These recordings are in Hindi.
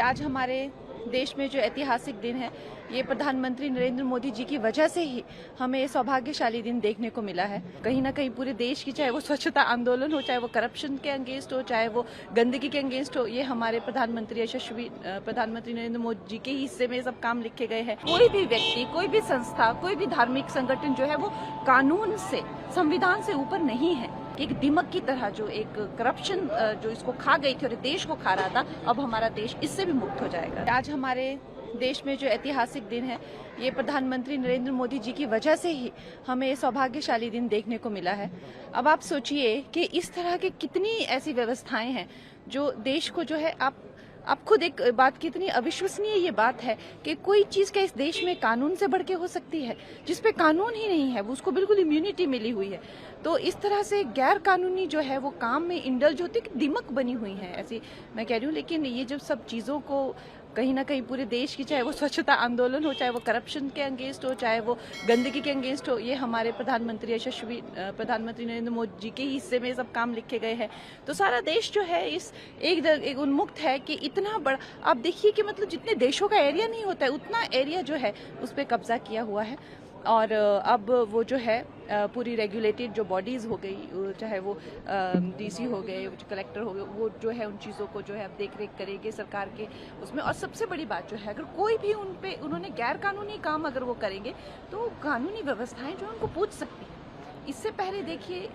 आज हमारे देश में जो ऐतिहासिक दिन है, ये प्रधानमंत्री नरेंद्र मोदी जी की वजह से ही हमें सौभाग्यशाली दिन देखने को मिला है। कहीं ना कहीं पूरे देश की, चाहे वो स्वच्छता आंदोलन हो, चाहे वो करप्शन के अगेंस्ट हो, चाहे वो गंदगी के अगेंस्ट हो, ये हमारे प्रधानमंत्री यशस्वी प्रधानमंत्री नरेंद्र मोदी जी के हिस्से में सब काम लिखे गए हैं। कोई भी व्यक्ति, कोई भी संस्था, कोई भी धार्मिक संगठन जो है वो कानून से, संविधान से ऊपर नहीं है। एक दीमक की तरह जो एक करप्शन जो इसको खा गई थी और देश को खा रहा था, अब हमारा देश इससे भी मुक्त हो जाएगा। आज हमारे देश में जो ऐतिहासिक दिन है, ये प्रधानमंत्री नरेंद्र मोदी जी की वजह से ही हमें सौभाग्यशाली दिन देखने को मिला है। अब आप सोचिए कि इस तरह की कितनी ऐसी व्यवस्थाएं हैं जो देश को जो है, आप खुद एक बात, कितनी अविश्वसनीय ये बात है कि कोई चीज क्या इस देश में कानून से बढ़ के हो सकती है, जिसपे कानून ही नहीं है, वो उसको बिल्कुल इम्यूनिटी मिली हुई है। तो इस तरह से गैर कानूनी जो है वो काम में इंडल्ज होती है, दिमक बनी हुई है, ऐसी मैं कह रही हूँ। लेकिन ये जब सब चीजों को कहीं ना कहीं पूरे देश की, चाहे वो स्वच्छता आंदोलन हो, चाहे वो करप्शन के अगेंस्ट हो, चाहे वो गंदगी के अगेंस्ट हो, ये हमारे प्रधानमंत्री यशस्वी प्रधानमंत्री नरेंद्र मोदी जी के हिस्से में सब काम लिखे गए हैं। तो सारा देश जो है इस एक उन्मुक्त है कि इतना बड़ा, आप देखिए कि मतलब जितने देशों का एरिया नहीं होता है उतना एरिया जो है उस पर कब्जा किया हुआ है। और अब वो जो है पूरी रेगुलेटेड जो बॉडीज हो गई, चाहे वो डीसी हो गए, कलेक्टर हो गए, वो जो है उन चीज़ों को जो है अब देख रेख करेंगे सरकार के उसमें। और सबसे बड़ी बात जो है, अगर कोई भी उन्होंने गैर कानूनी काम अगर वो करेंगे तो कानूनी व्यवस्थाएं जो है उनको पूछ सकती है। इससे पहले देखिए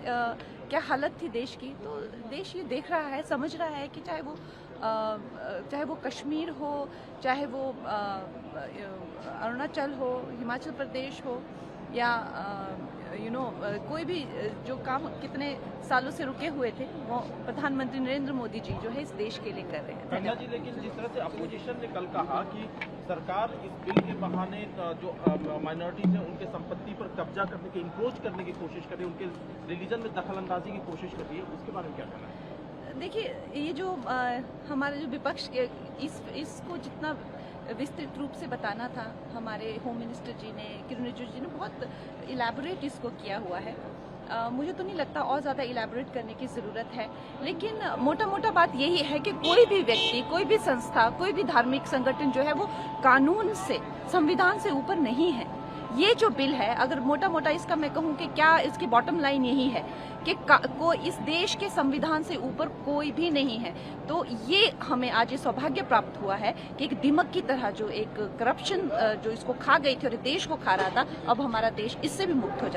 क्या हालत थी देश की। तो देश ये देख रहा है, समझ रहा है कि चाहे वो कश्मीर हो, चाहे वो अरुणाचल हो, हिमाचल प्रदेश हो, या कोई भी जो काम कितने सालों से रुके हुए थे, वो प्रधानमंत्री नरेंद्र मोदी जी जो है इस देश के लिए कर रहे हैं। गंगा जी, लेकिन जिस तरह से अपोजिशन ने कल कहा कि सरकार इस बिल के बहाने जो माइनॉरिटीज हैं उनके संपत्ति पर कब्जा करने की, इंक्रोच करने की कोशिश कर रही है, उनके रिलीजन में दखल अंदाजी की कोशिश कर रही है, उसके बारे में क्या कहना है? देखिए, ये जो हमारे जो विपक्ष के इसको जितना विस्तृत रूप से बताना था, हमारे होम मिनिस्टर जी ने, किरण रिजिजू जी ने बहुत इलेबोरेट इसको किया हुआ है। मुझे तो नहीं लगता और ज़्यादा इलेबोरेट करने की ज़रूरत है। लेकिन मोटा मोटा बात यही है कि कोई भी व्यक्ति, कोई भी संस्था, कोई भी धार्मिक संगठन जो है वो कानून से, संविधान से ऊपर नहीं है। ये जो बिल है, अगर मोटा मोटा इसका मैं कहूँ कि क्या इसकी बॉटम लाइन यही है कि इस देश के संविधान से ऊपर कोई भी नहीं है। तो ये हमें आज ये सौभाग्य प्राप्त हुआ है कि एक दीमक की तरह जो एक करप्शन जो इसको खा गई थी और देश को खा रहा था, अब हमारा देश इससे भी मुक्त हो जाए।